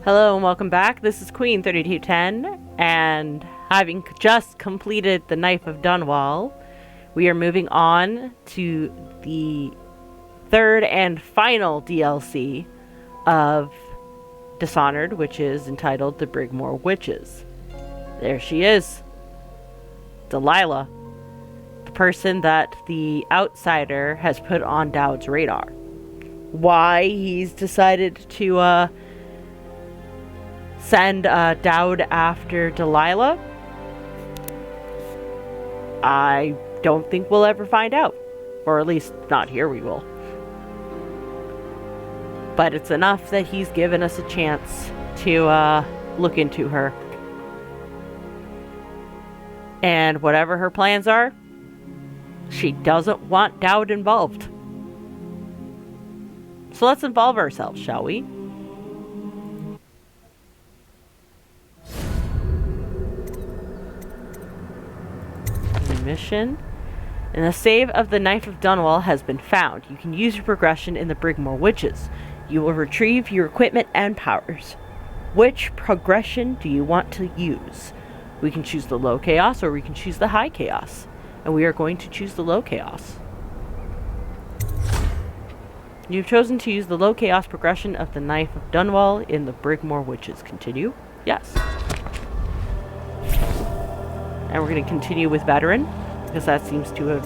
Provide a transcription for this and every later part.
Hello and welcome back. This is Queen 3210, and having just completed the Knife of Dunwall, we are moving on to the third and final DLC of Dishonored, which is entitled The Brigmore Witches. There she is. Delilah. The person that the outsider has put on Daud's radar. Why he's decided to send Daud after Delilah, I don't think we'll ever find out. Or at least not here we will. But it's enough that he's given us a chance to look into her. And whatever her plans are, she doesn't want Daud involved. So let's involve ourselves, shall we? Mission. And the save of the Knife of Dunwall has been found. You can use your progression in the Brigmore Witches. You will retrieve your equipment and powers. Which progression do you want to use? We can choose the low chaos or we can choose the high chaos. And we are going to choose the low chaos. You've chosen to use the low chaos progression of the Knife of Dunwall in the Brigmore Witches. Continue? Yes. And we're going to continue with Veteran, because that seems to have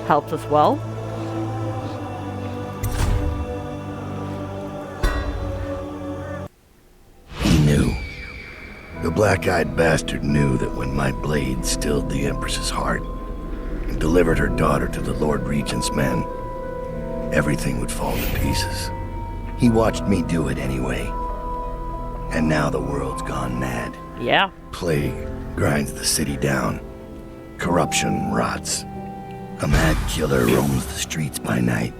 helped us well. He knew. The black-eyed bastard knew that when my blade stilled the Empress's heart and delivered her daughter to the Lord Regent's men, everything would fall to pieces. He watched me do it anyway. And now the world's gone mad. Yeah. Plague grinds the city down. Corruption rots. A mad killer roams the streets by night,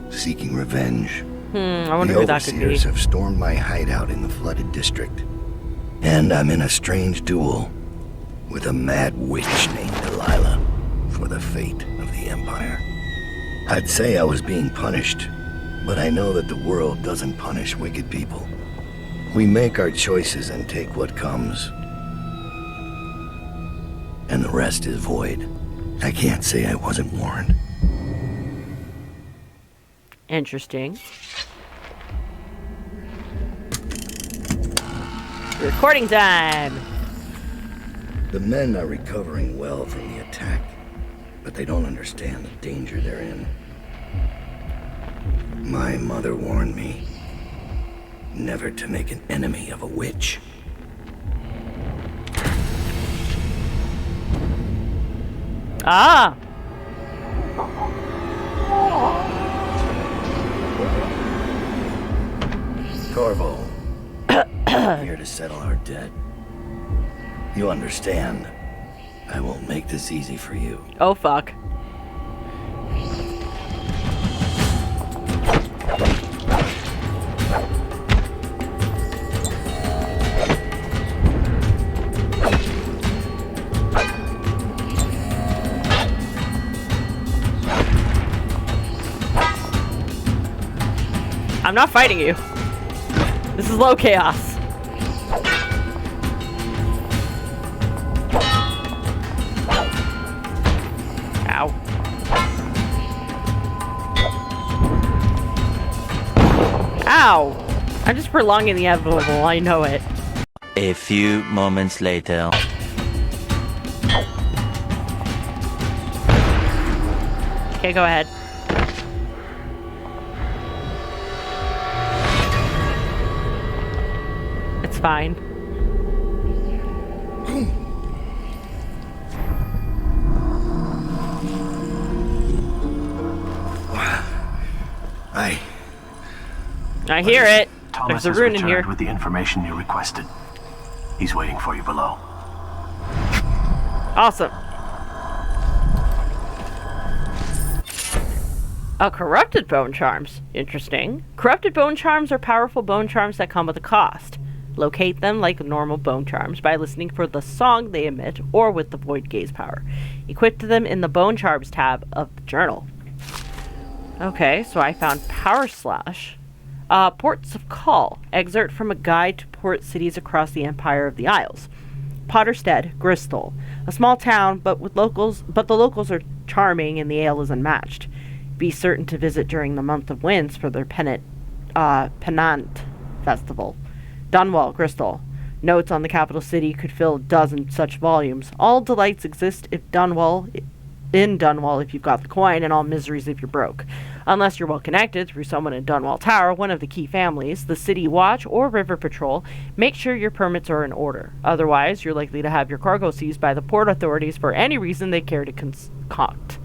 seeking revenge. I wonder who that could be. The overseers have stormed my hideout in the flooded district. And I'm in a strange duel with a mad witch named Delilah for the fate of the Empire. I'd say I was being punished, but I know that the world doesn't punish wicked people. We make our choices and take what comes. And the rest is void. I can't say I wasn't warned. Interesting. Recording time! The men are recovering well from the attack, but they don't understand the danger they're in. My mother warned me never to make an enemy of a witch. Ah! Corvo, here to settle our debt. You understand, I won't make this easy for you. Oh, fuck. I'm not fighting you. This is low chaos. Ow. Ow! I'm just prolonging the inevitable, I know it. A few moments later. Okay, go ahead. It's fine. I hear it. Thomas There's a rune in here. with the information you requested. He's waiting for you below. Awesome. Corrupted bone charms. Interesting. Corrupted bone charms are powerful bone charms that come with a cost. Locate them like normal bone charms by listening for the song they emit or with the void gaze power. Equip them in the bone charms tab of the journal. Okay, so I found Power Slash. Ports of Call. Excerpt from a guide to port cities across the Empire of the Isles. Potterstead, Bristol. A small town, but the locals are charming and the ale is unmatched. Be certain to visit during the month of winds for their Pennant Festival. Dunwall, Bristol. Notes on the capital city could fill a dozen such volumes. All delights exist in Dunwall if you've got the coin, and all miseries if you're broke. Unless you're well connected through someone in Dunwall Tower, one of the key families, the City Watch, or River Patrol, make sure your permits are in order. Otherwise, you're likely to have your cargo seized by the port authorities for any reason they care to concoct.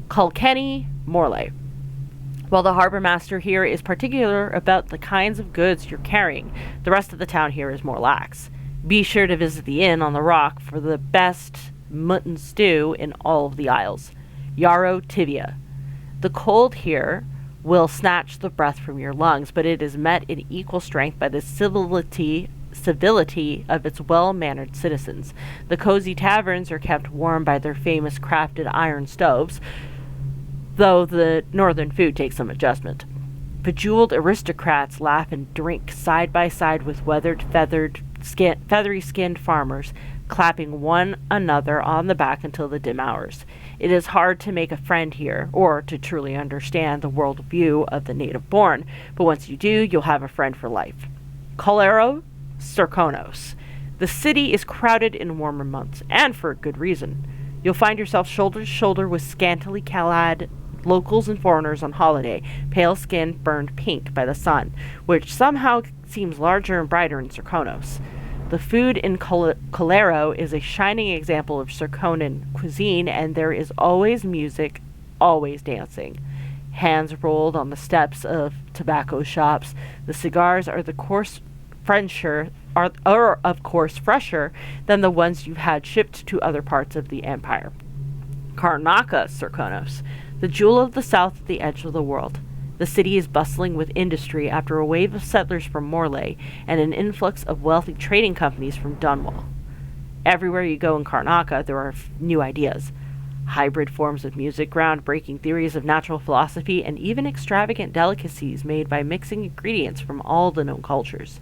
Kilkenny, Morlaix. While the harbor master here is particular about the kinds of goods you're carrying, the rest of the town here is more lax. Be sure to visit the inn on the rock for the best mutton stew in all of the Isles. Yarrow, Tivia. The cold here will snatch the breath from your lungs, but it is met in equal strength by the civility of its well-mannered citizens. The cozy taverns are kept warm by their famous crafted iron stoves, though the northern food takes some adjustment. Bejeweled aristocrats laugh and drink side by side with feathery-skinned farmers, clapping one another on the back until the dim hours. It is hard to make a friend here, or to truly understand the world view of the native born, but once you do, you'll have a friend for life. Colero, Serkonos. The city is crowded in warmer months, and for good reason. You'll find yourself shoulder to shoulder with scantily clad locals and foreigners on holiday, pale skin burned pink by the sun, which somehow seems larger and brighter in Serkonos. The food in Colero is a shining example of Serkonan cuisine, and there is always music, always dancing. Hands rolled on the steps of tobacco shops. The cigars are of course fresher than the ones you've had shipped to other parts of the empire. Karnaca, Serkonos, the jewel of the south at the edge of the world. The city is bustling with industry after a wave of settlers from Morlaix and an influx of wealthy trading companies from Dunwall. Everywhere you go in Karnaca, there are new ideas. Hybrid forms of music, groundbreaking theories of natural philosophy, and even extravagant delicacies made by mixing ingredients from all the known cultures.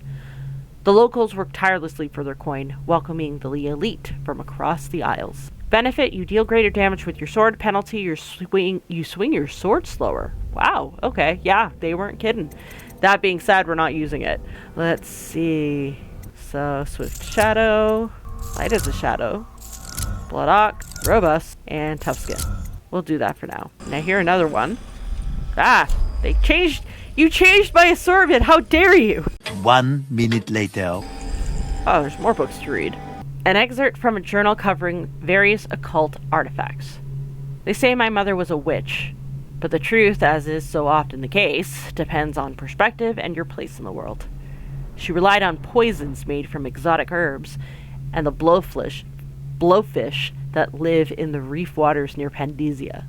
The locals work tirelessly for their coin, welcoming the elite from across the Isles. Benefit, you deal greater damage with your sword. Penalty, you swing your sword slower. Wow, okay, yeah, they weren't kidding. That being said, we're not using it. Let's see. So, Swift Shadow, Light as a Shadow, Blood Ox, Robust, and Tough Skin. We'll do that for now. Now here another one. You changed my assortment, how dare you! 1 minute later. Oh, there's more books to read. An excerpt from a journal covering various occult artifacts. They say my mother was a witch, but the truth, as is so often the case, depends on perspective and your place in the world. She relied on poisons made from exotic herbs and the blowfish that live in the reef waters near Pandesia.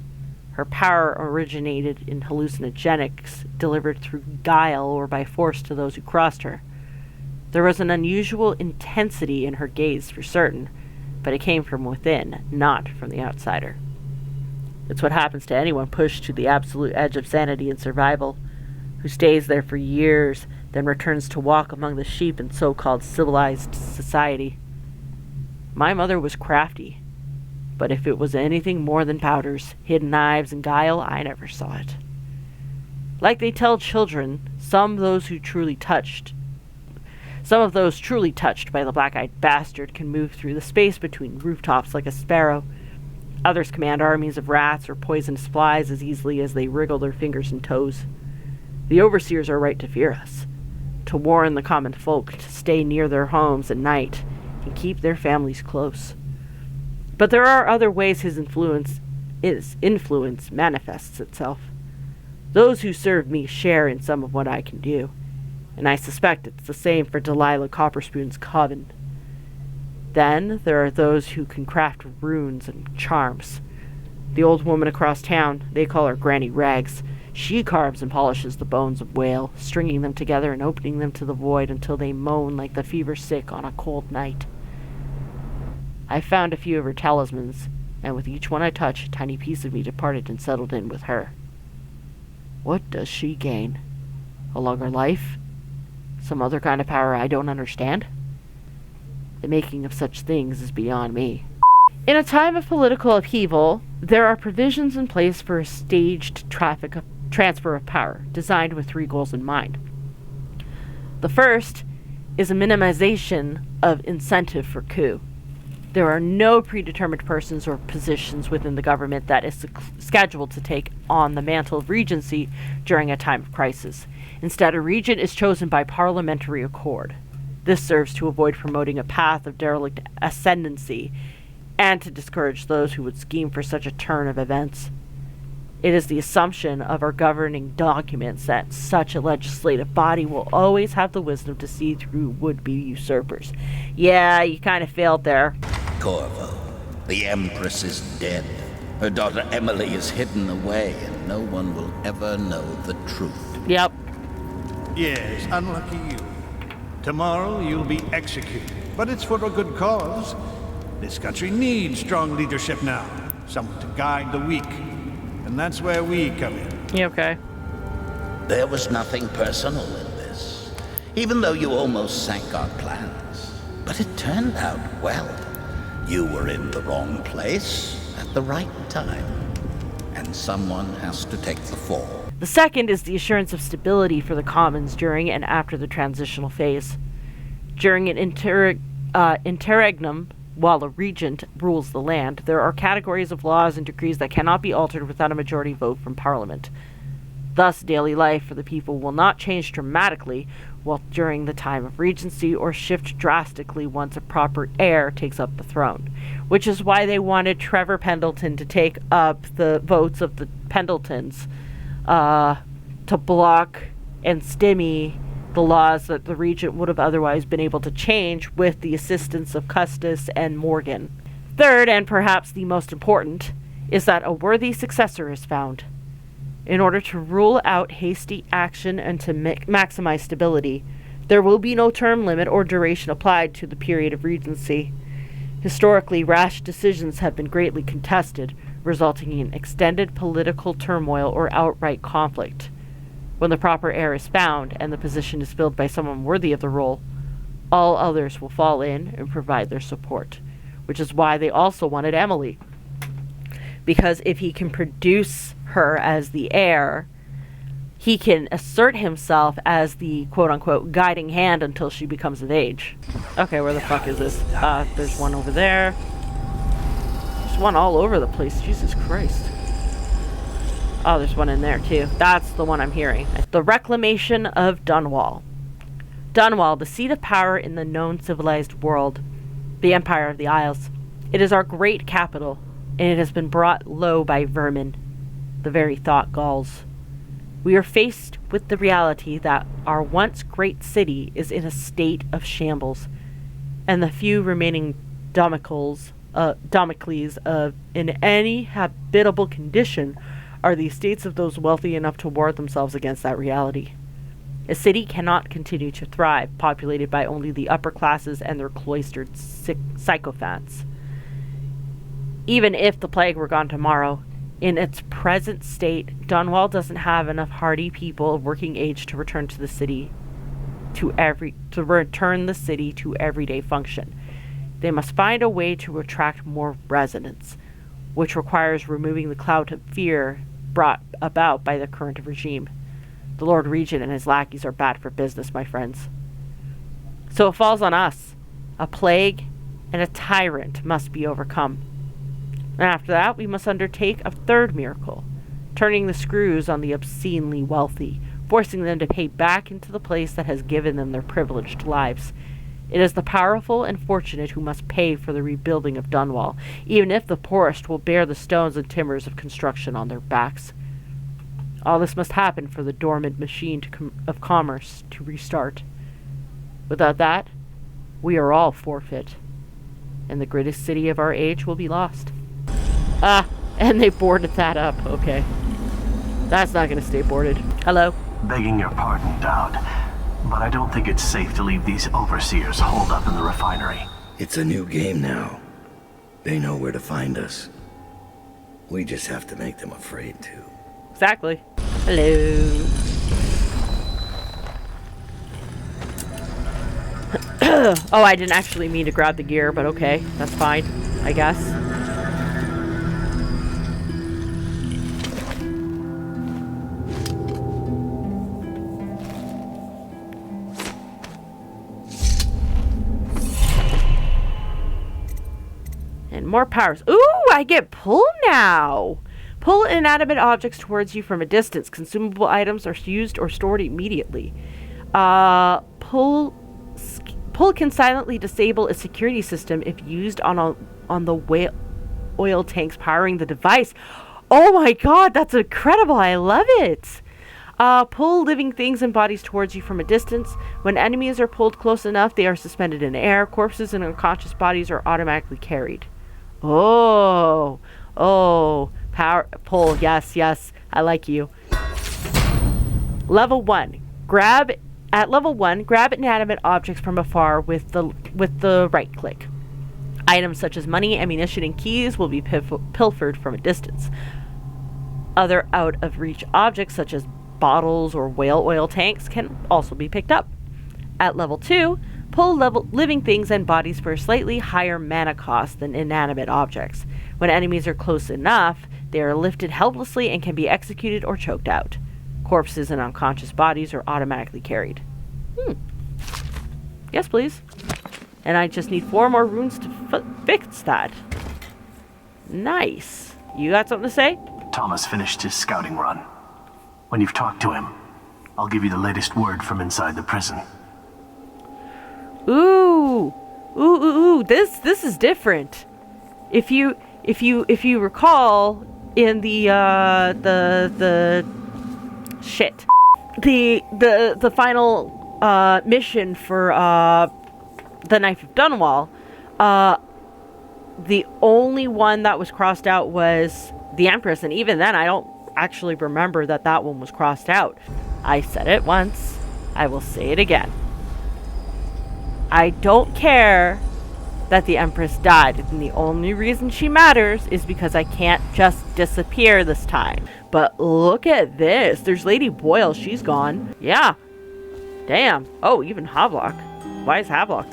Her power originated in hallucinogenics delivered through guile or by force to those who crossed her. There was an unusual intensity in her gaze for certain, but it came from within, not from the outsider. It's what happens to anyone pushed to the absolute edge of sanity and survival, who stays there for years, then returns to walk among the sheep in so-called civilized society. My mother was crafty, but if it was anything more than powders, hidden knives, and guile, I never saw it. Like they tell children, some of those truly touched by the black-eyed bastard can move through the space between rooftops like a sparrow. Others command armies of rats or poisonous flies as easily as they wriggle their fingers and toes. The overseers are right to fear us, to warn the common folk to stay near their homes at night and keep their families close. But there are other ways his influence manifests itself. Those who serve me share in some of what I can do, and I suspect it's the same for Delilah Copperspoon's coven. Then there are those who can craft runes and charms. The old woman across town, they call her Granny Rags. She carves and polishes the bones of whale, stringing them together and opening them to the void until they moan like the fever-sick on a cold night. I found a few of her talismans, and with each one I touched, a tiny piece of me departed and settled in with her. What does she gain? A longer life? Some other kind of power I don't understand? The making of such things is beyond me. In a time of political upheaval, there are provisions in place for a staged transfer of power, designed with 3 goals in mind. The first is a minimization of incentive for coup. There are no predetermined persons or positions within the government that is scheduled to take on the mantle of regency during a time of crisis. Instead, a regent is chosen by parliamentary accord. This serves to avoid promoting a path of derelict ascendancy and to discourage those who would scheme for such a turn of events. It is the assumption of our governing documents that such a legislative body will always have the wisdom to see through would-be usurpers. Yeah, you kind of failed there. Corvo, the Empress is dead. Her daughter Emily is hidden away, and no one will ever know the truth. Yep. Yes, unlucky you. Tomorrow you'll be executed, but it's for a good cause. This country needs strong leadership now, someone to guide the weak. And that's where we come in. You okay? There was nothing personal in this, even though you almost sank our plans. But it turned out well. You were in the wrong place at the right time, and someone has to take the fall. The second is the assurance of stability for the commons during and after the transitional phase. During an interregnum, while a regent rules the land, there are categories of laws and decrees that cannot be altered without a majority vote from Parliament. Thus, daily life for the people will not change dramatically while during the time of regency or shift drastically once a proper heir takes up the throne, which is why they wanted Trevor Pendleton to take up the votes of the Pendletons to block and stymie the laws that the regent would have otherwise been able to change with the assistance of Custis and Morgan. Third, and perhaps the most important, is that a worthy successor is found. In order to rule out hasty action and to maximize stability, there will be no term limit or duration applied to the period of regency. Historically, rash decisions have been greatly contested, resulting in extended political turmoil or outright conflict. When the proper heir is found and the position is filled by someone worthy of the role, all others will fall in and provide their support, which is why they also wanted Emily. Because if he can produce her as the heir, he can assert himself as the quote-unquote guiding hand until she becomes of age. Okay, where the fuck is this? There's one over there. There's one all over the place. Jesus Christ. Oh, there's one in there, too. That's the one I'm hearing. The Reclamation of Dunwall. Dunwall, the seat of power in the known civilized world. The Empire of the Isles. It is our great capital, and it has been brought low by vermin. The very thought galls. We are faced with the reality that our once great city is in a state of shambles, and the few remaining Damocles in any habitable condition are the estates of those wealthy enough to ward themselves against that reality. A city cannot continue to thrive, populated by only the upper classes and their cloistered sycophants. Even if the plague were gone tomorrow, in its present state, Dunwall doesn't have enough hardy people of working age to return the city to everyday function. They must find a way to attract more residents, which requires removing the cloud of fear brought about by the current regime. The Lord Regent and his lackeys are bad for business, my friends. So it falls on us. A plague and a tyrant must be overcome. And after that, we must undertake a third miracle, turning the screws on the obscenely wealthy, forcing them to pay back into the place that has given them their privileged lives. It is the powerful and fortunate who must pay for the rebuilding of Dunwall, even if the poorest will bear the stones and timbers of construction on their backs. All this must happen for the dormant machine of commerce to restart. Without that, we are all forfeit, and the greatest city of our age will be lost. And they boarded that up. Okay. That's not going to stay boarded. Hello? Begging your pardon, Daud, but I don't think it's safe to leave these overseers holed up in the refinery. It's a new game now. They know where to find us. We just have to make them afraid to. Exactly. Hello. Oh, I didn't actually mean to grab the gear, but okay. That's fine, I guess. And more powers. Ooh, I get pull now. Pull inanimate objects towards you from a distance. Consumable items are used or stored immediately. Pull can silently disable a security system if used on the oil tanks powering the device. Oh my god, that's incredible. I love it. Pull living things and bodies towards you from a distance. When enemies are pulled close enough, they are suspended in air. Corpses and unconscious bodies are automatically carried. Oh, power pull. Yes, I like you. Level 1. Grab inanimate objects from afar with the right click. Items such as money, ammunition, and keys will be pilfered from a distance. Other out-of-reach objects such as bottles or whale oil tanks can also be picked up. At level 2, pull living things and bodies for a slightly higher mana cost than inanimate objects. When enemies are close enough, they are lifted helplessly and can be executed or choked out. Corpses and unconscious bodies are automatically carried. Yes, please. And I just need 4 more runes to fix that. Nice. You got something to say? Thomas finished his scouting run. When you've talked to him, I'll give you the latest word from inside the prison. Ooh. This is different. If you recall in the final mission for the Knife of Dunwall, the only one that was crossed out was the Empress, and even then I don't actually remember that one was crossed out. I said it once, I will say it again. I don't care that the Empress died, and the only reason she matters is because I can't just disappear this time. But look at this. There's Lady Boyle. She's gone. Yeah. Damn. Oh, even Havelock. Why is Havelock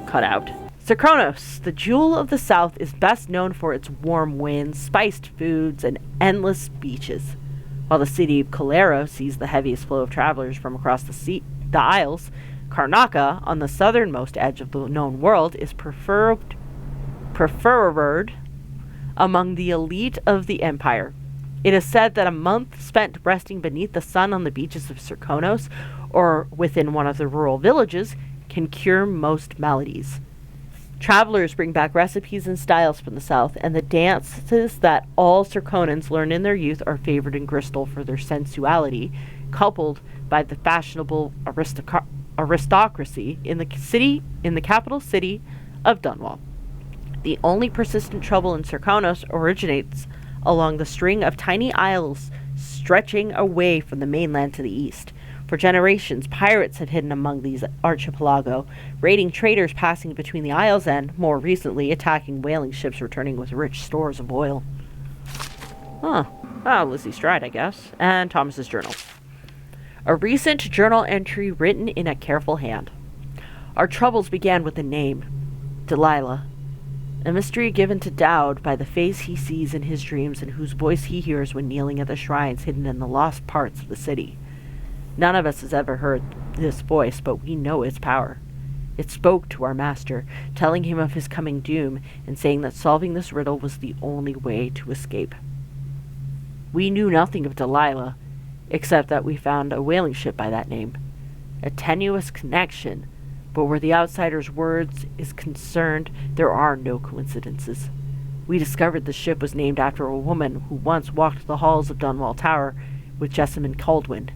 cut out? Serkonos, the jewel of the south, is best known for its warm winds, spiced foods, and endless beaches. While the city of Calero sees the heaviest flow of travelers from across the Isles, Karnaca, on the southernmost edge of the known world, is preferred among the elite of the Empire. It is said that a month spent resting beneath the sun on the beaches of Serkonos, or within one of the rural villages, can cure most maladies. Travelers bring back recipes and styles from the south, and the dances that all Serkonans learn in their youth are favored in Bristol for their sensuality, coupled by the fashionable aristocracy in the capital city of Dunwall. The only persistent trouble in Serkonos originates along the string of tiny isles stretching away from the mainland to the east. For generations, pirates have hidden among these archipelago, raiding traders passing between the isles and, more recently, attacking whaling ships returning with rich stores of oil. Lizzie Stride, I guess. And Thomas's journal. A recent journal entry written in a careful hand. Our troubles began with a name, Delilah. A mystery given to Daud by the face he sees in his dreams and whose voice he hears when kneeling at the shrines hidden in the lost parts of the city. None of us has ever heard this voice, but we know its power. It spoke to our master, telling him of his coming doom and saying that solving this riddle was the only way to escape. We knew nothing of Delilah, except that we found a whaling ship by that name. A tenuous connection, but where the outsider's words is concerned, there are no coincidences. We discovered the ship was named after a woman who once walked the halls of Dunwall Tower with Jessamine Kaldwin.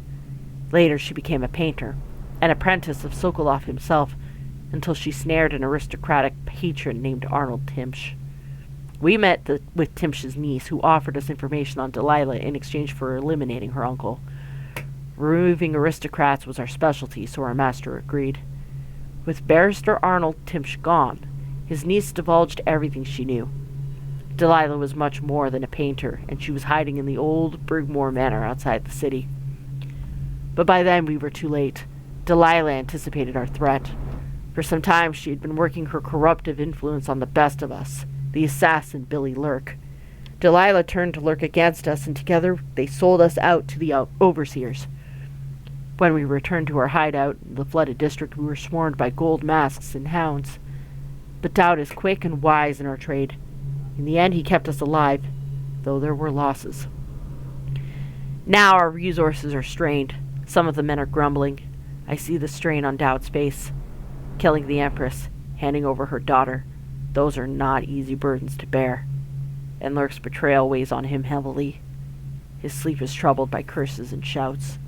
Later she became a painter, an apprentice of Sokolov himself, until she snared an aristocratic patron named Arnold Timsh. We met with Timsh's niece, who offered us information on Delilah in exchange for eliminating her uncle. Removing aristocrats was our specialty, so our master agreed. With Barrister Arnold Timsh gone, his niece divulged everything she knew. Delilah was much more than a painter, and she was hiding in the old Brigmore Manor outside the city. But by then we were too late. Delilah anticipated our threat. For some time, she had been working her corruptive influence on the best of us, the assassin Billy Lurk. Delilah turned to Lurk against us, and together they sold us out to the overseers. When we returned to our hideout in the flooded district, we were swarmed by gold masks and hounds. But Daud is quick and wise in our trade. In the end, he kept us alive, though there were losses. Now our resources are strained. Some of the men are grumbling. I see the strain on Daud's face. Killing the Empress, handing over her daughter, those are not easy burdens to bear. And Lurk's betrayal weighs on him heavily. His sleep is troubled by curses and shouts.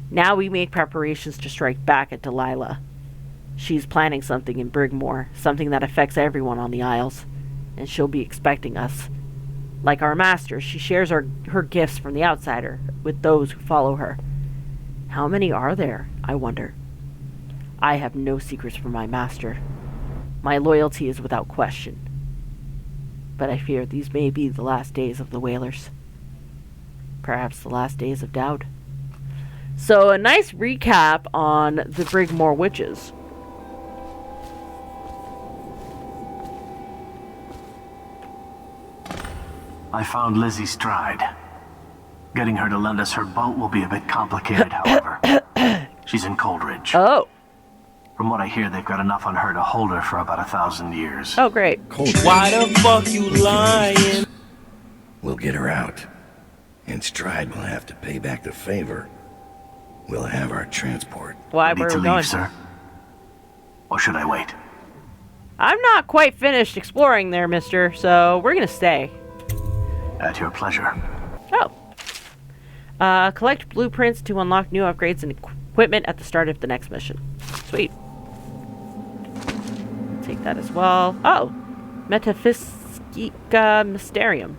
Now we make preparations to strike back at Delilah. She's planning something in Brigmore, something that affects everyone on the Isles, and she'll be expecting us. Like our master, she shares her gifts from the outsider with those who follow her. How many are there, I wonder? I have no secrets from my master. My loyalty is without question. But I fear these may be the last days of the Whalers. Perhaps the last days of Daud. So a nice recap on the Brigmore witches. I found Lizzie Stride. Getting her to lend us her boat will be a bit complicated, however. She's in Coldridge. Oh. From what I hear, they've got enough on her to hold her for about 1,000 years. Oh, great. Why the fuck you lying? We'll get her out. And Stride will have to pay back the favor. We'll have our transport. Why Ready were to we leave, going? sir? Or should I wait? I'm not quite finished exploring there, mister, so we're gonna stay. At your pleasure. Oh. Collect blueprints to unlock new upgrades and equipment at the start of the next mission. Sweet. Take that as well. Oh. Metaphysica Mysterium.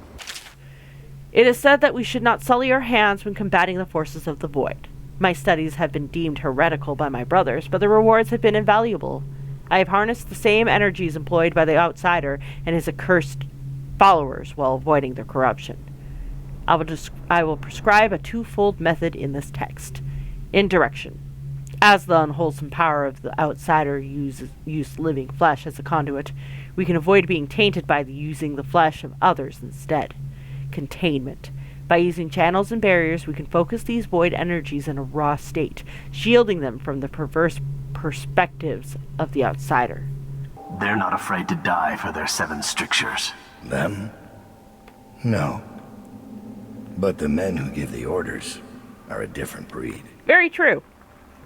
It is said that we should not sully our hands when combating the forces of the void. My studies have been deemed heretical by my brothers, but the rewards have been invaluable. I have harnessed the same energies employed by the outsider and his accursed followers while avoiding their corruption. I will prescribe a twofold method in this text. Indirection. As the unwholesome power of the outsider use living flesh as a conduit, we can avoid being tainted by using the flesh of others instead. Containment. By using channels and barriers, we can focus these void energies in a raw state, shielding them from the perverse perspectives of the outsider. They're not afraid to die for their 7 strictures. Them? No. But the men who give the orders are a different breed. Very true.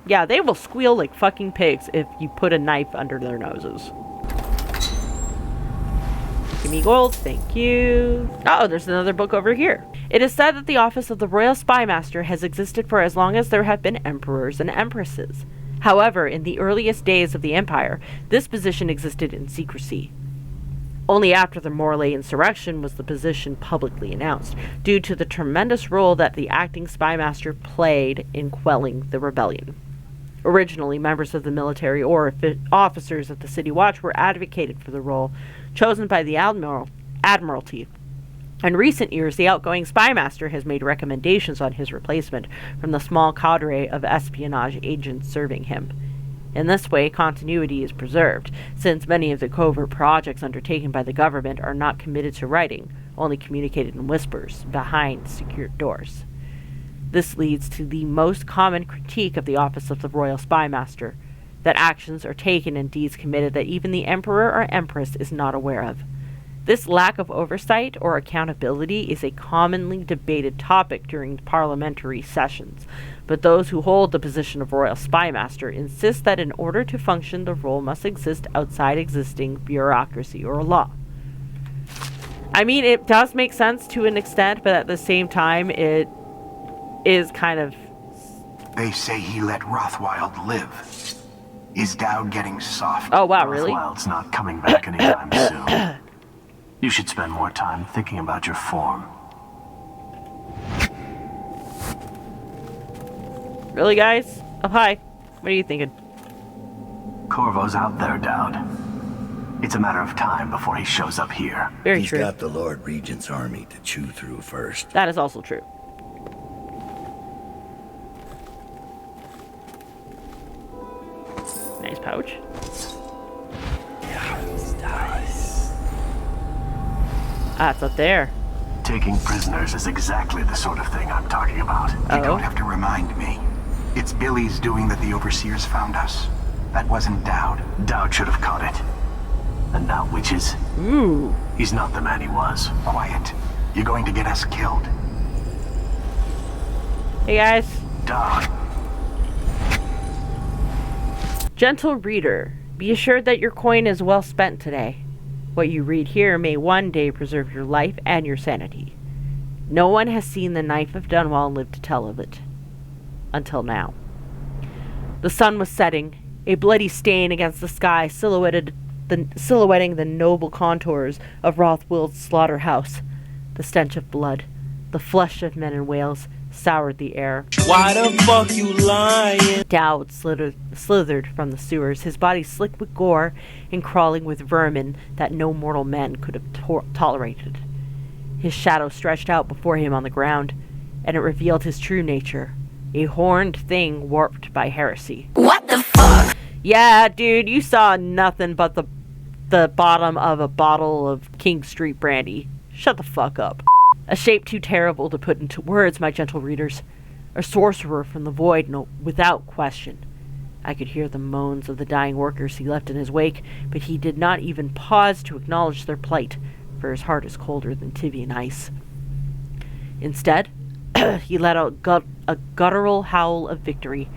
Yeah, they will squeal like fucking pigs if you put a knife under their noses. Give me gold, thank you. Oh, there's another book over here. It is said that the office of the Royal Spymaster has existed for as long as there have been emperors and empresses. However, in the earliest days of the Empire, this position existed in secrecy. Only after the Morley insurrection was the position publicly announced, due to the tremendous role that the acting Spymaster played in quelling the rebellion. Originally, members of the military or officers of the City Watch were advocated for the role, chosen by the Admiralty. In recent years, the outgoing Spymaster has made recommendations on his replacement from the small cadre of espionage agents serving him. In this way, continuity is preserved, since many of the covert projects undertaken by the government are not committed to writing, only communicated in whispers, behind secured doors. This leads to the most common critique of the office of the Royal Spymaster, that actions are taken and deeds committed that even the Emperor or Empress is not aware of. This lack of oversight or accountability is a commonly debated topic during parliamentary sessions, but those who hold the position of Royal Spymaster insist that in order to function, the role must exist outside existing bureaucracy or law. I mean, it does make sense to an extent, but at the same time, it is kind of... They say he let Rothwild live. Is Daud getting soft? Oh, wow, really? Rothwild's not coming back anytime soon. You should spend more time thinking about your form. Really, guys? Up high. What are you thinking? Corvo's out there, Daud. It's a matter of time before he shows up here. Very He's true. got the Lord Regent's army to chew through first. That is also true. Nice pouch. Ah, it's up there. Taking prisoners is exactly the sort of thing I'm talking about. You don't have to remind me. It's Billy's doing that the Overseers found us. That wasn't Daud. Daud should have caught it. And now witches. Ooh. He's not the man he was. Quiet. You're going to get us killed. Hey guys. Daud. Gentle reader, be assured that your coin is well spent today. What you read here may one day preserve your life and your sanity. No one has seen the knife of Dunwall and lived to tell of it. Until now. The sun was setting, a bloody stain against the sky silhouetting the noble contours of Rothwild's slaughterhouse. The stench of blood, the flesh of men in Wales, soured the air. Why the fuck you lying? Daud slithered from the sewers, his body slick with gore and crawling with vermin that no mortal man could have tolerated. His shadow stretched out before him on the ground, and it revealed his true nature, a horned thing warped by heresy. What the fuck? Yeah, dude, you saw nothing but the bottom of a bottle of King Street brandy. Shut the fuck up. A shape too terrible to put into words, my gentle readers. A sorcerer from the void, no, without question. I could hear the moans of the dying workers he left in his wake, but he did not even pause to acknowledge their plight, for his heart is colder than Tivian ice. Instead, he let out a guttural howl of victory,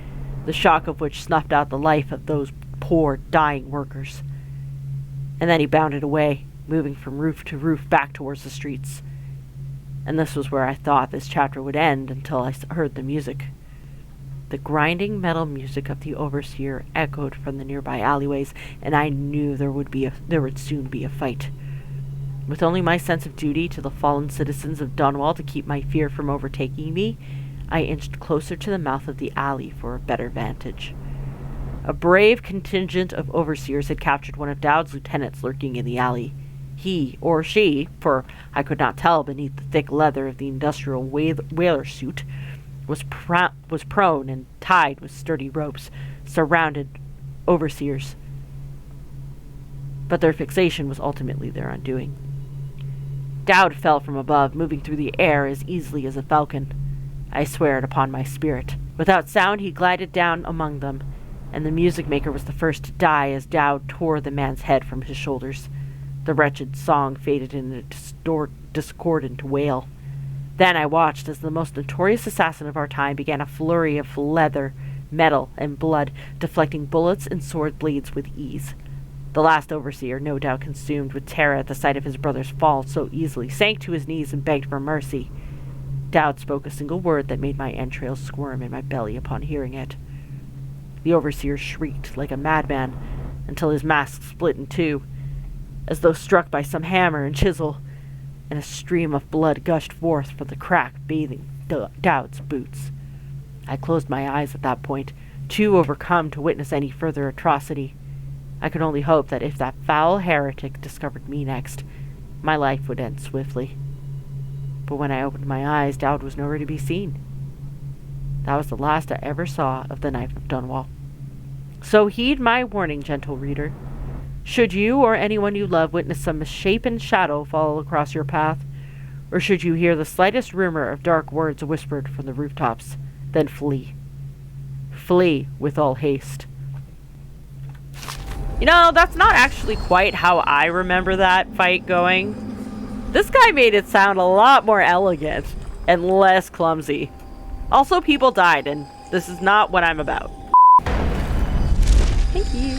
the shock of which snuffed out the life of those poor, dying workers. And then he bounded away, moving from roof to roof back towards the streets. And this was where I thought this chapter would end until I heard the music. The grinding metal music of the Overseer echoed from the nearby alleyways, and I knew there would soon be a fight. With only my sense of duty to the fallen citizens of Dunwall to keep my fear from overtaking me, I inched closer to the mouth of the alley for a better vantage. A brave contingent of Overseers had captured one of Daud's lieutenants lurking in the alley. He, or she, for I could not tell beneath the thick leather of the industrial whaler suit, was prone and tied with sturdy ropes, surrounded Overseers. But their fixation was ultimately their undoing. Daud fell from above, moving through the air as easily as a falcon. I swear it upon my spirit. Without sound he glided down among them, and the music maker was the first to die as Daud tore the man's head from his shoulders. The wretched song faded in a discordant wail. Then I watched as the most notorious assassin of our time began a flurry of leather, metal, and blood, deflecting bullets and sword blades with ease. The last Overseer, no doubt consumed with terror at the sight of his brother's fall so easily, sank to his knees and begged for mercy. Daud spoke a single word that made my entrails squirm in my belly upon hearing it. The Overseer shrieked like a madman until his mask split in two, as though struck by some hammer and chisel, and a stream of blood gushed forth from the crack bathing Daud's boots. I closed my eyes at that point, too overcome to witness any further atrocity. I could only hope that if that foul heretic discovered me next, my life would end swiftly. But when I opened my eyes, Daud was nowhere to be seen. That was the last I ever saw of the Knife of Dunwall. So heed my warning, gentle reader. Should you or anyone you love witness some misshapen shadow fall across your path, or should you hear the slightest rumor of dark words whispered from the rooftops, then flee. Flee with all haste. You know, that's not actually quite how I remember that fight going. This guy made it sound a lot more elegant and less clumsy. Also, people died, and this is not what I'm about. Thank you.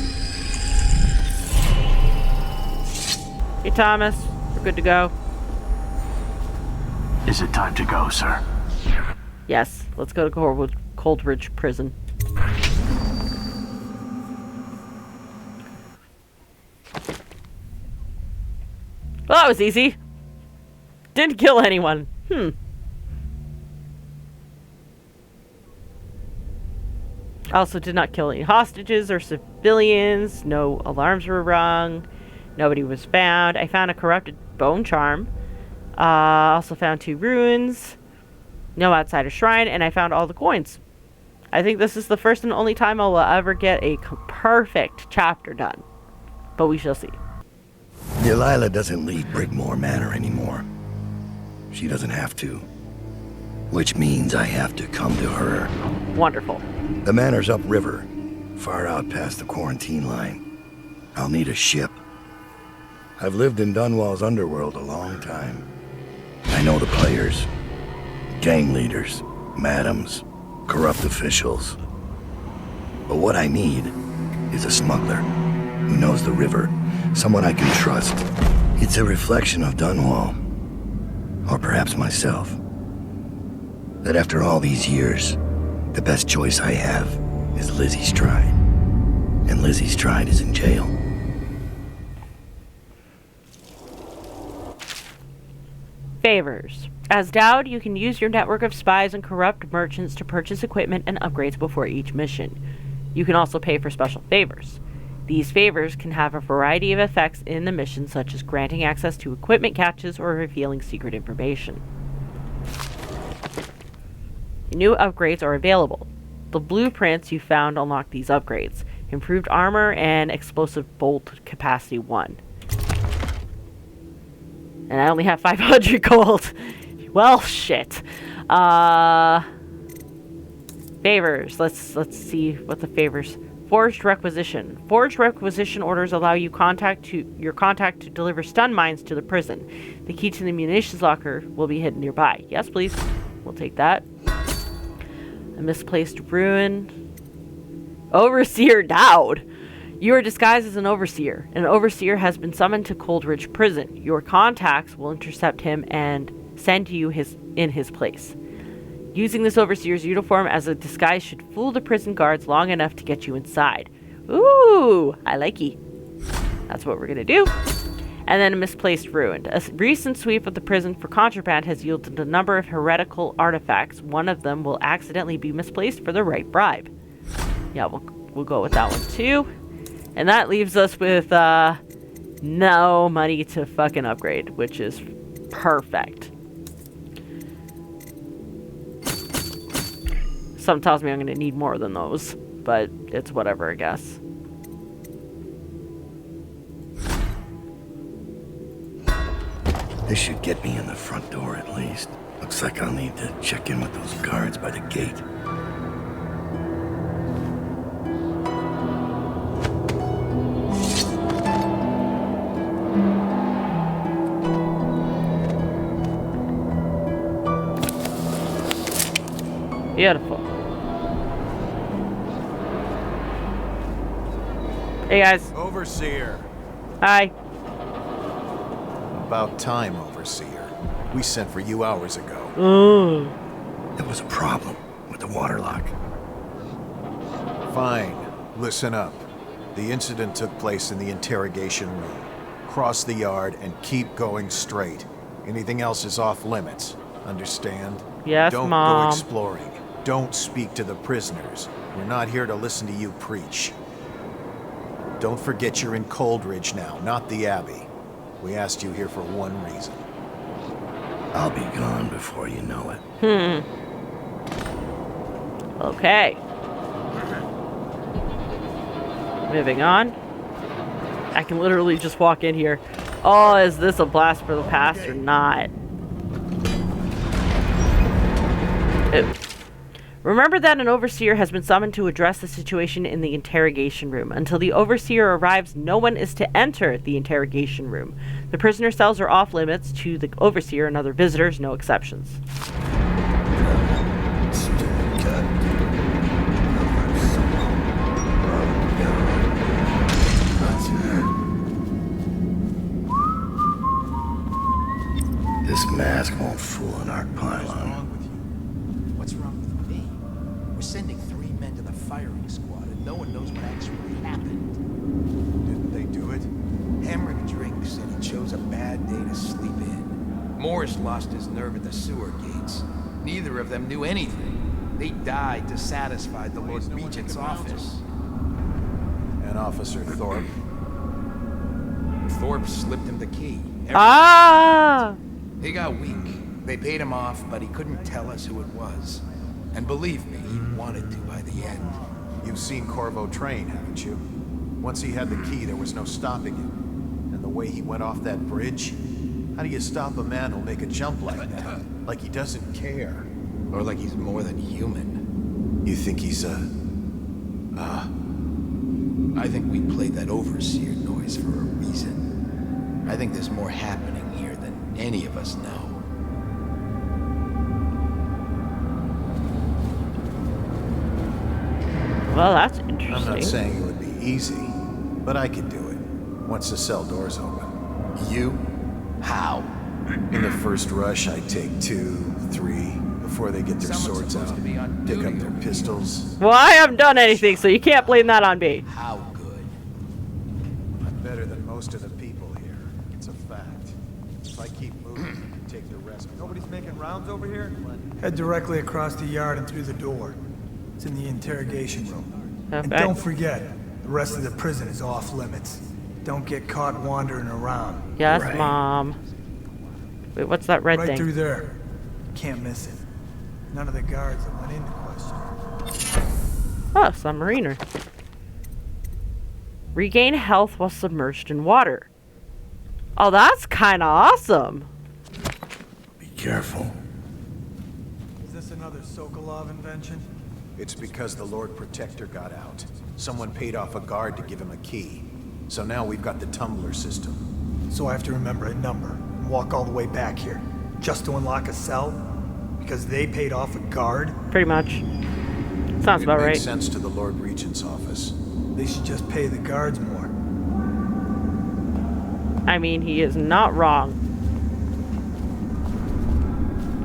Hey, Thomas. We're good to go. Is it time to go, sir? Yes, let's go to Coldridge prison. Well, that was easy. Didn't kill anyone. Also did not kill any hostages or civilians. No alarms were rung. Nobody was found. I found a corrupted bone charm. Also found 2 ruins. No outsider shrine. And I found all the coins. I think this is the first and only time I will ever get a perfect chapter done. But we shall see. Delilah doesn't lead Brigmore Manor anymore. She doesn't have to. Which means I have to come to her. Wonderful. The manor's upriver, far out past the quarantine line. I'll need a ship. I've lived in Dunwall's underworld a long time. I know the players. Gang leaders, madams, corrupt officials. But what I need is a smuggler who knows the river, someone I can trust. It's a reflection of Dunwall, or perhaps myself, that after all these years, the best choice I have is Lizzie Stride. And Lizzie Stride is in jail. Favors. As Daud, you can use your network of spies and corrupt merchants to purchase equipment and upgrades before each mission. You can also pay for special favors. These favors can have a variety of effects in the mission, such as granting access to equipment caches or revealing secret information. New upgrades are available. The blueprints you found unlock these upgrades. Improved armor and explosive bolt capacity 1. And I only have 500 gold. Well, shit. Favors. Let's see what the favors. Forged requisition. Forged requisition orders allow your contact to deliver stun mines to the prison. The key to the munitions locker will be hidden nearby. Yes, please. We'll take that. A misplaced ruin. Overseer Daud. You are disguised as an overseer. An overseer has been summoned to Coldridge prison. Your contacts will intercept him and send you in his place. Using this overseer's uniform as a disguise should fool the prison guards long enough to get you inside. Ooh, I likey. That's what we're gonna do. And then a misplaced ruin. A recent sweep of the prison for contraband has yielded a number of heretical artifacts. One of them will accidentally be misplaced for the right bribe. Yeah, we'll go with that one too. And that leaves us with no money to fucking upgrade, which is perfect. Something tells me I'm going to need more than those, but it's whatever, I guess. This should get me in the front door at least. Looks like I'll need to check in with those guards by the gate. Beautiful. Hey guys. Overseer. Hi. About time, Overseer. We sent for you hours ago. Ooh. There was a problem with the water lock. Fine. Listen up. The incident took place in the interrogation room. Cross the yard and keep going straight. Anything else is off limits. Understand? Yes, Don't Mom. go exploring. Don't speak to the prisoners. We're not here to listen to you preach. Don't forget you're in Coldridge now, not the Abbey. We asked you here for one reason. I'll be gone before you know it. Okay. Moving on. I can literally just walk in here. Oh, is this a blast for the past or not? Remember that an overseer has been summoned to address the situation in the interrogation room. Until the overseer arrives, no one is to enter the interrogation room. The prisoner cells are off limits to the overseer and other visitors, no exceptions. This mask won't fool an arc pylon. What's wrong with me? We're sending 3 men to the firing squad, and no one knows what actually happened. Didn't they do it? Hamrick drinks, and he chose a bad day to sleep in. Morris lost his nerve at the sewer gates. Neither of them knew anything. They died to satisfy the Lord Regent's office. And Officer Thorpe? Thorpe slipped him the key. Ah! He got weak. They paid him off, but he couldn't tell us who it was. And believe me, he wanted to by the end. You've seen Corvo train, haven't you? Once he had the key, there was no stopping him. And the way he went off that bridge, how do you stop a man who'll make a jump like that? Like he doesn't care. Or like he's more than human. You think he's I think we played that overseer noise for a reason. I think there's more happening here than any of us know. Well, that's interesting. I'm not saying it would be easy, but I could do it once the cell door's open. You? How? In the first rush, I take 2, 3, before they get their swords out, pick up their pistols. Well, I haven't done anything, so you can't blame that on me. How good? I'm better than most of the people here. It's a fact. If I keep moving, you can take the rest. Nobody's making rounds over here? Head directly across the yard and through the door. It's in the interrogation room. Okay. And don't forget, the rest of the prison is off limits. Don't get caught wandering around. Yes, right. Mom. Wait, what's that red thing? Right through there. Can't miss it. None of the guards that went into question. Oh, submariner. Regain health while submerged in water. Oh, that's kind of awesome. Be careful. Is this another Sokolov invention? It's because the Lord Protector got out. Someone paid off a guard to give him a key. So now we've got the tumbler system. So I have to remember a number and walk all the way back here, just to unlock a cell? Because they paid off a guard? Pretty much. Sounds about right. It makes sense to the Lord Regent's office. They should just pay the guards more. I mean, he is not wrong.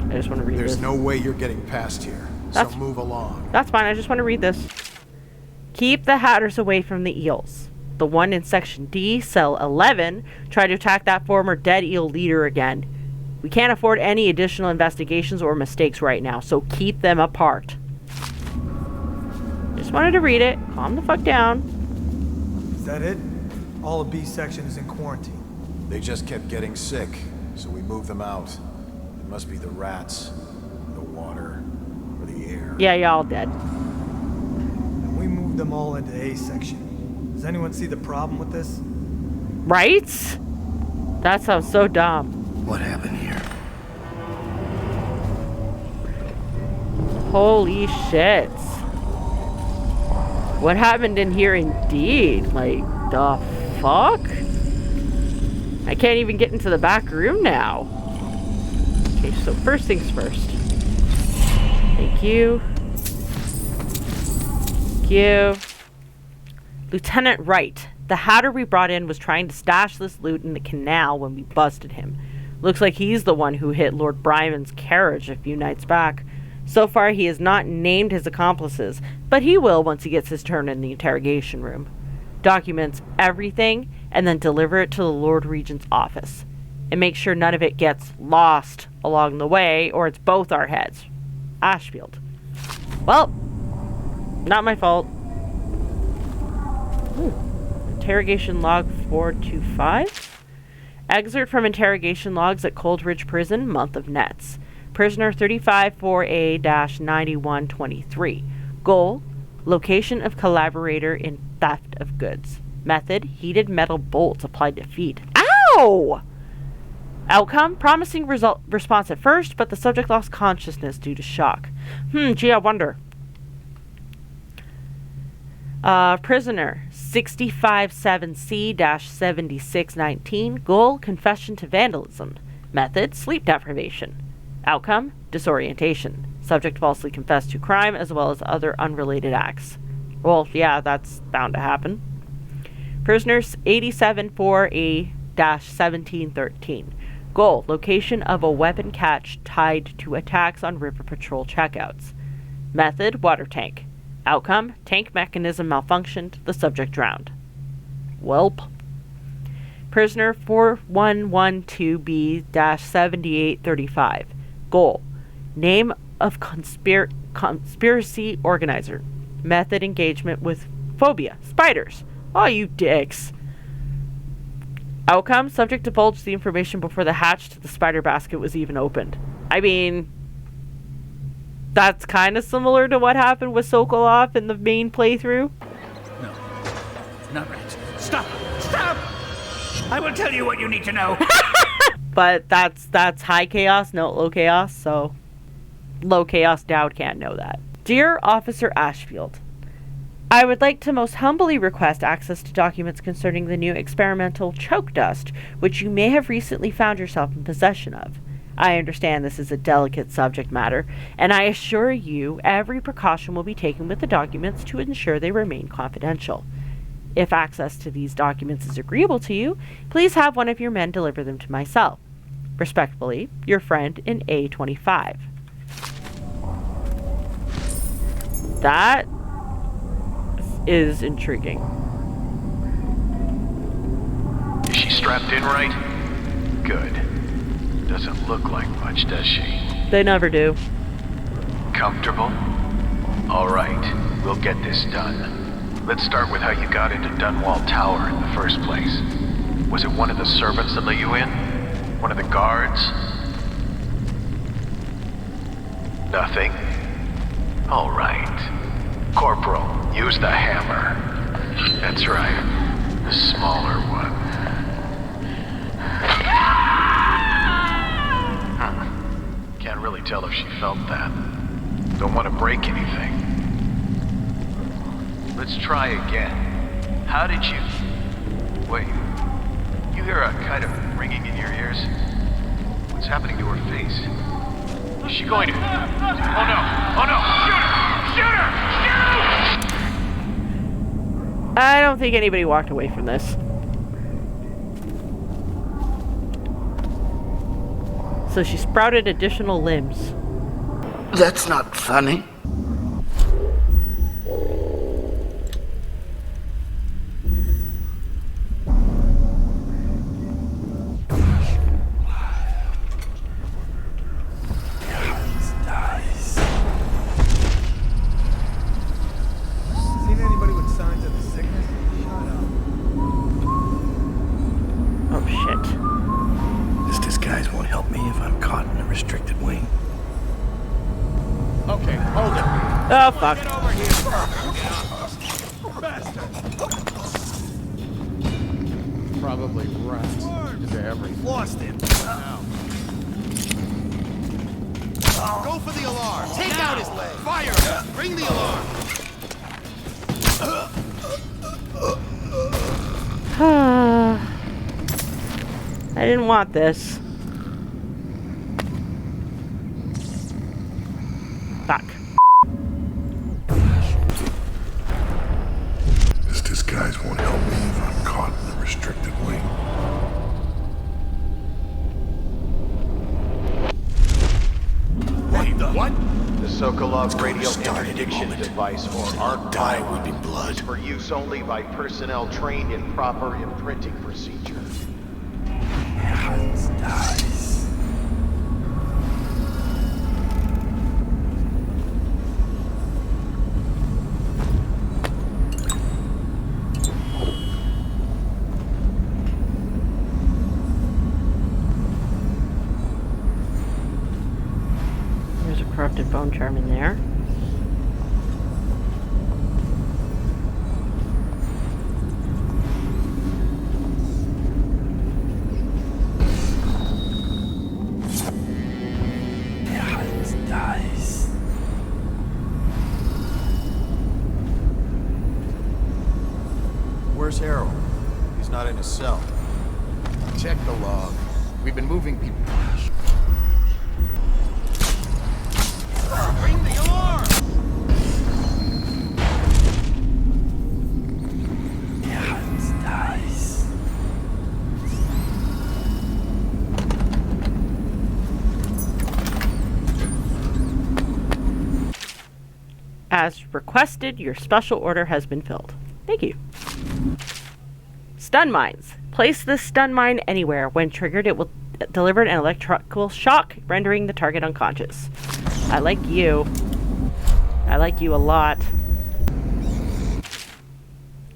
I just want to read this. There's no way you're getting past here. So move along. That's fine. I just want to read this. Keep the Hatters away from the Eels. The one in Section D, Cell 11, tried to attack that former Dead Eel leader again. We can't afford any additional investigations or mistakes right now, so keep them apart. Just wanted to read it. Calm the fuck down. Is that it? All of B section is in quarantine. They just kept getting sick, so we moved them out. It must be the rats, the water, or the air. Yeah, y'all dead. And we moved them all into A section. Does anyone see the problem with this? Right? That sounds so dumb. What happened here? Holy shit. What happened in here indeed? Like, the fuck? I can't even get into the back room now. Okay, so first things first. Thank you. Thank you. Lieutenant Wright. The Hatter we brought in was trying to stash this loot in the canal when we busted him. Looks like he's the one who hit Lord Bryman's carriage a few nights back. So far, he has not named his accomplices, but he will once he gets his turn in the interrogation room. Documents everything, and then deliver it to the Lord Regent's office. And make sure none of it gets lost along the way, or it's both our heads. Ashfield. Well, not my fault. Interrogation log 425. Excerpt from interrogation logs at Coldridge Prison, month of Nets. Prisoner 354A-9123. Goal, location of collaborator in theft of goods. Method, heated metal bolts applied to feet. Ow! Outcome, promising response at first, but the subject lost consciousness due to shock. Gee, I wonder. Prisoner 657C-7619. Goal, confession to vandalism. Method, sleep deprivation. Outcome, disorientation. Subject falsely confessed to crime as well as other unrelated acts. Well, yeah, that's bound to happen. Prisoners 874A-1713. Goal, location of a weapon catch tied to attacks on river patrol checkouts. Method, water tank. Outcome, tank mechanism malfunctioned, the subject drowned. Welp. Prisoner 4112B-7835. Goal, name of conspiracy organizer. Method, engagement with phobia, spiders. Oh, you dicks. Outcome, subject divulged the information before the hatch to the spider basket was even opened. I mean, That's kind of similar to what happened with Sokolov in the main playthrough. No. Not rats. Stop! Stop! I will tell you what you need to know. But that's high chaos, not low chaos, so low chaos Daud can't know that. Dear Officer Ashfield, I would like to most humbly request access to documents concerning the new experimental choke dust, which you may have recently found yourself in possession of. I understand this is a delicate subject matter, and I assure you every precaution will be taken with the documents to ensure they remain confidential. If access to these documents is agreeable to you, please have one of your men deliver them to myself. Respectfully, your friend in A25. That is intriguing. Is she strapped in right? Good. Doesn't look like much, does she? They never do. Comfortable? All right, we'll get this done. Let's start with how you got into Dunwall Tower in the first place. Was it one of the servants that let you in? One of the guards? Nothing? All right. Corporal, use the hammer. That's right. The smaller one. Can't really tell if she felt that. Don't want to break anything. Let's try again. How did you... Wait. You hear a kind of ringing in your ears? What's happening to her face? Is she going to... Oh no! Oh no! Shoot her! Shoot her! Shoot! I don't think anybody walked away from this. So she sprouted additional limbs. That's not funny. Oh, fuck. Probably rats. Into everything. Lost him. Go for the alarm. Take out his leg. Fire. Bring the alarm. I didn't want this. Fuck. This disguise won't help me if I'm caught in the restricted wing. What? The Sokolov radio interdiction device, or ARC pylon, is for use only by personnel trained in proper imprinting procedure. Corrupted bone charm in there. Where's Harold? He's not in his cell. Check the log. We've been moving people. Bring the alarm! As requested, your special order has been filled. Thank you. Stun mines. Place this stun mine anywhere. When triggered, it will deliver an electrical shock, rendering the target unconscious. I like you. I like you a lot.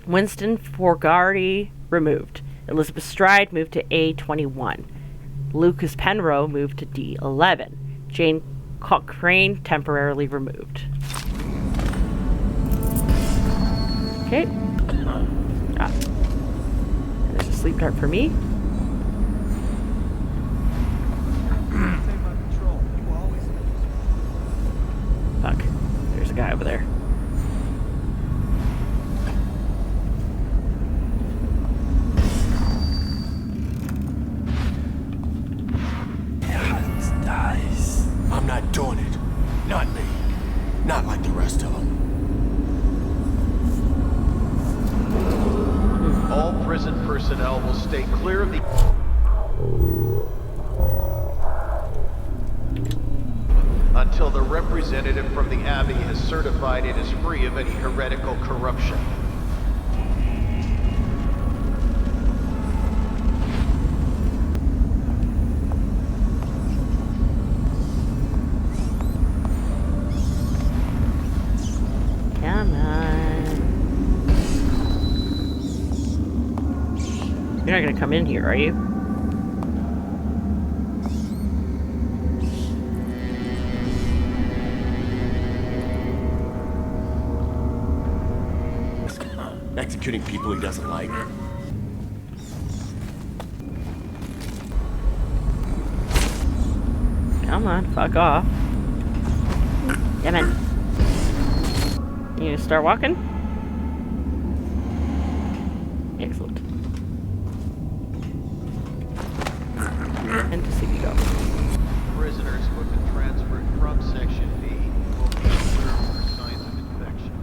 Winston Forgarty removed. Elizabeth Stride moved to A21. Lucas Penrose moved to D11. Jane crane temporarily removed. Okay. Ah. And there's a sleep dart for me. Fuck. There's a guy over there. Nice. I'm not doing it. Not me. Not like the rest of them. All prison personnel will stay clear of the... until the representative from the Abbey has certified it is free of any heretical corruption. Come on. You're not gonna come in here, are you? Executing people he doesn't like. Come on, fuck off. Damn it. You gonna start walking? Excellent. And to sleep you go. Prisoners who have been transferred from Section B will be observed for signs of infection.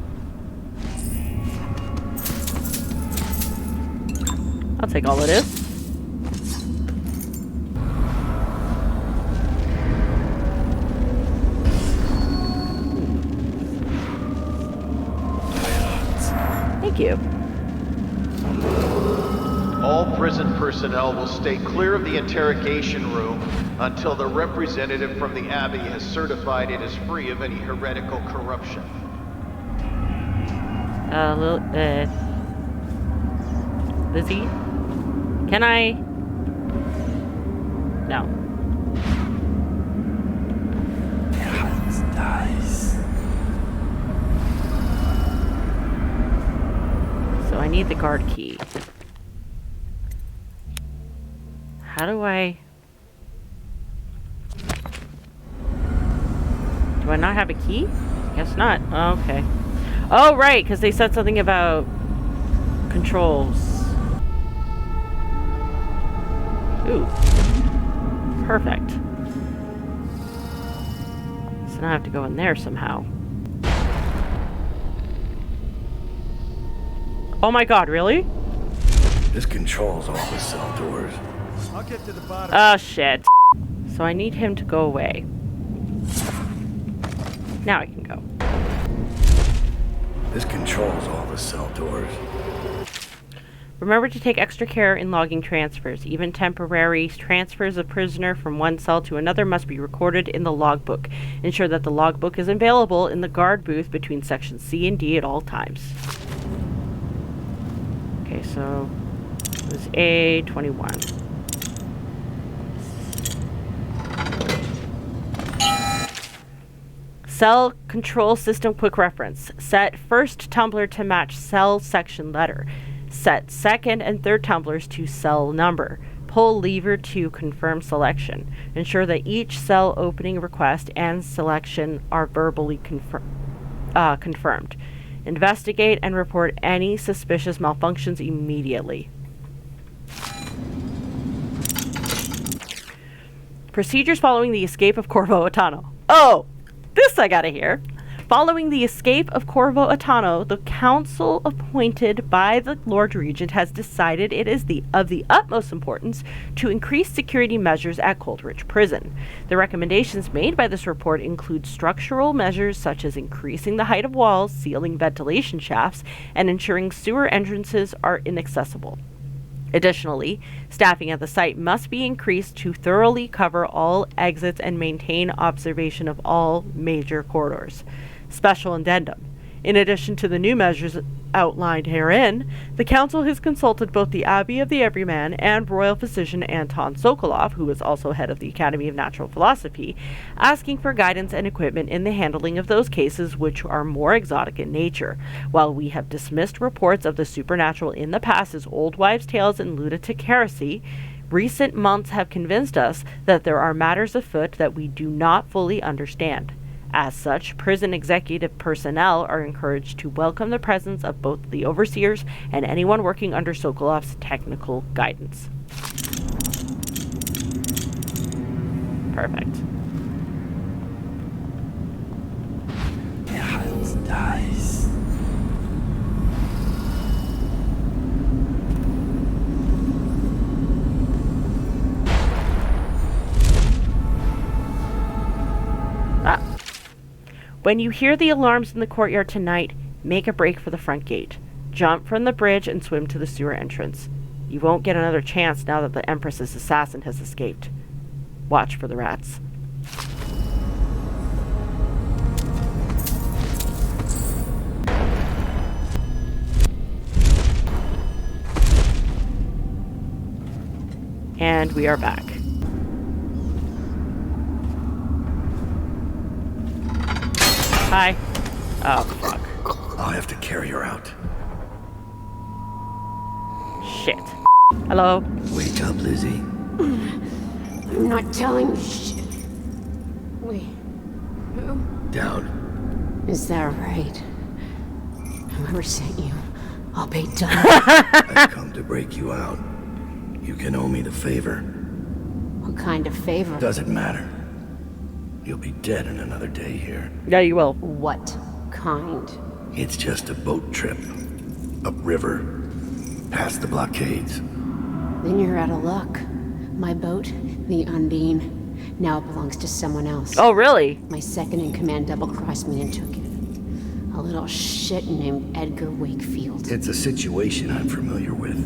I'll take all it is. Thank you. All prison personnel will stay clear of the interrogation room until the representative from the Abbey has certified it is free of any heretical corruption. Lizzie? Can I? No. Nice. So I need the guard key. How do I... Do I not have a key? Guess not. Oh, okay. Oh, right, because they said something about controls. Ooh. Perfect. So now I have to go in there somehow. Oh my god, really? This controls all the cell doors. I'll get to the bottom. Oh, shit. So I need him to go away. Now I can go. This controls all the cell doors. Remember to take extra care in logging transfers. Even temporary transfers of prisoner from one cell to another must be recorded in the logbook. Ensure that the logbook is available in the guard booth between sections C and D at all times. Okay, so it was A21. Cell control system quick reference. Set first tumbler to match cell section letter. Set second and third tumblers to cell number. Pull lever to confirm selection. Ensure that each cell opening request and selection are verbally confirmed. Investigate and report any suspicious malfunctions immediately. Procedures following the escape of Corvo Atano. Oh! This I gotta hear. Following the escape of Corvo Atano, the council appointed by the Lord Regent has decided it is of the utmost importance to increase security measures at Coldridge Prison. The recommendations made by this report include structural measures such as increasing the height of walls, sealing ventilation shafts, and ensuring sewer entrances are inaccessible. Additionally, staffing at the site must be increased to thoroughly cover all exits and maintain observation of all major corridors. Special addendum. In addition to the new measures outlined herein, the Council has consulted both the Abbey of the Everyman and royal physician Anton Sokolov, who is also head of the Academy of Natural Philosophy, asking for guidance and equipment in the handling of those cases which are more exotic in nature. While we have dismissed reports of the supernatural in the past as old wives' tales and lunatic heresy, recent months have convinced us that there are matters afoot that we do not fully understand. As such, prison executive personnel are encouraged to welcome the presence of both the overseers and anyone working under Sokolov's technical guidance. Perfect. Der Hals dies. When you hear the alarms in the courtyard tonight, make a break for the front gate. Jump from the bridge and swim to the sewer entrance. You won't get another chance now that the Empress's assassin has escaped. Watch for the rats. And we are back. Hi. Oh, fuck. I'll have to carry her out. Shit. Hello? Wake up, Lizzie. I'm not telling you shit. Wait. Who? Daud. Is that right? Whoever sent you, I'll pay double. I've come to break you out. You can owe me the favor. What kind of favor? Doesn't matter. You'll be dead in another day here. Yeah, you will. What kind? It's just a boat trip. Upriver. Past the blockades. Then you're out of luck. My boat, the Undine, now it belongs to someone else. Oh, really? My second-in-command double-crossed me and took it. A little shit named Edgar Wakefield. It's a situation I'm familiar with.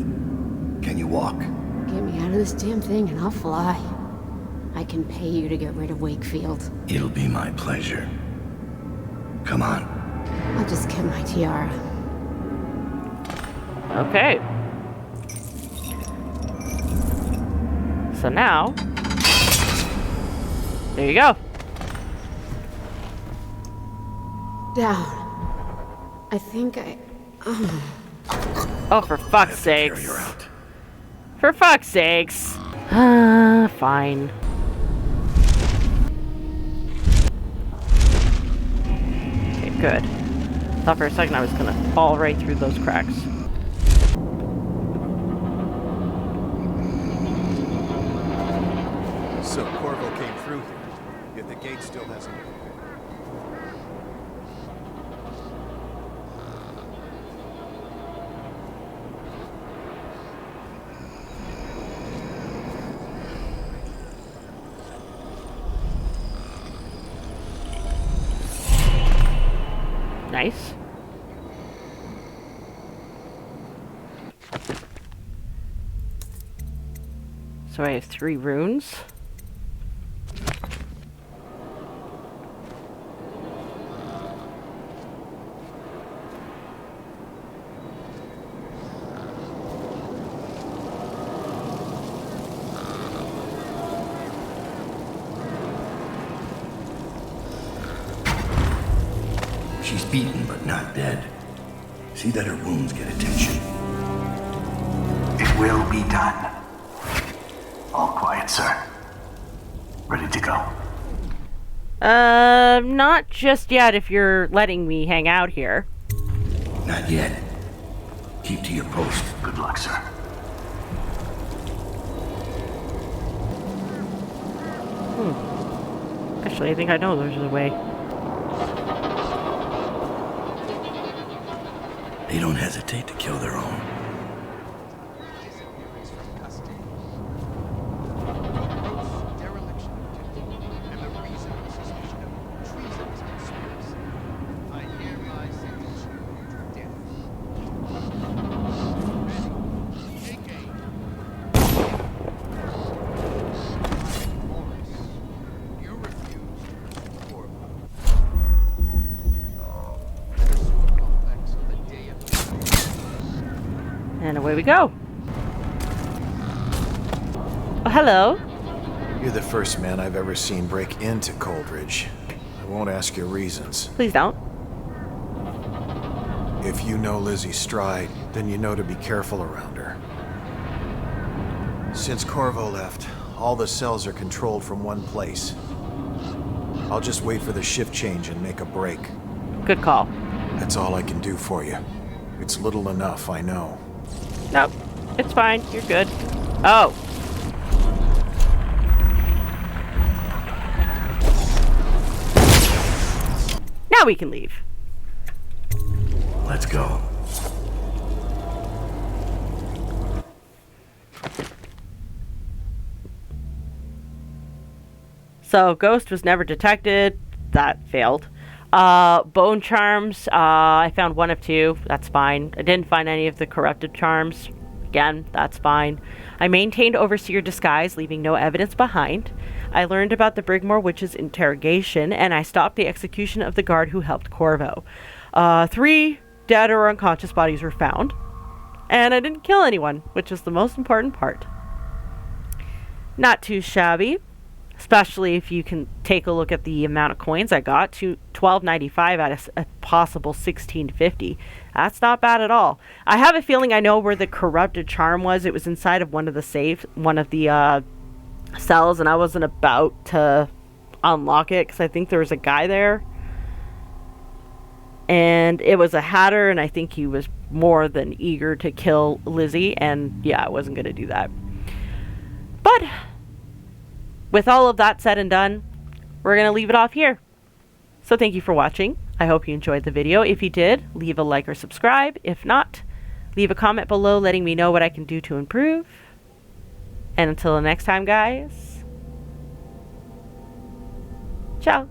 Can you walk? Get me out of this damn thing and I'll fly. I can pay you to get rid of Wakefield. It'll be my pleasure. Come on. I'll just get my tiara. Okay. So now... There you go. Down. I think I... Oh, for fuck's sakes. For fuck's sakes. Fine. Okay, good. Thought for a second I was gonna fall right through those cracks. So Corvo came through here, yet the gate still hasn't... Nice. So I have 3 runes. She's beaten, but not dead. See that her wounds get attention. It will be done. All quiet, sir. Ready to go. Not just yet if you're letting me hang out here. Not yet. Keep to your post. Good luck, sir. Actually, I think I know there's a way. They don't hesitate to kill their own. And away we go. Oh, hello. You're the first man I've ever seen break into Coldridge. I won't ask your reasons. Please don't. If you know Lizzie Stride, then you know to be careful around her. Since Corvo left, all the cells are controlled from one place. I'll just wait for the shift change and make a break. Good call. That's all I can do for you. It's little enough, I know. Nope. It's fine. You're good. Oh. Now we can leave. Let's go. So, Ghost was never detected. That failed. Bone charms, I found 1 of 2. That's fine. I didn't find any of the corrupted charms. Again, that's fine. I maintained Overseer disguise, leaving no evidence behind. I learned about the Brigmore Witch's interrogation, and I stopped the execution of the guard who helped Corvo. 3 dead or unconscious bodies were found. And I didn't kill anyone, which is the most important part. Not too shabby. Especially if you can take a look at the amount of coins I got, to $12.95 out of a possible $16.50. That's not bad at all. I have a feeling I know where the corrupted charm was. It was inside of one of the safes, one of the cells, and I wasn't about to unlock it because I think there was a guy there. And it was a hatter, and I think he was more than eager to kill Lizzie, and yeah, I wasn't going to do that. But with all of that said and done, we're going to leave it off here. So thank you for watching. I hope you enjoyed the video. If you did, leave a like or subscribe. If not, leave a comment below letting me know what I can do to improve. And until the next time, guys, ciao.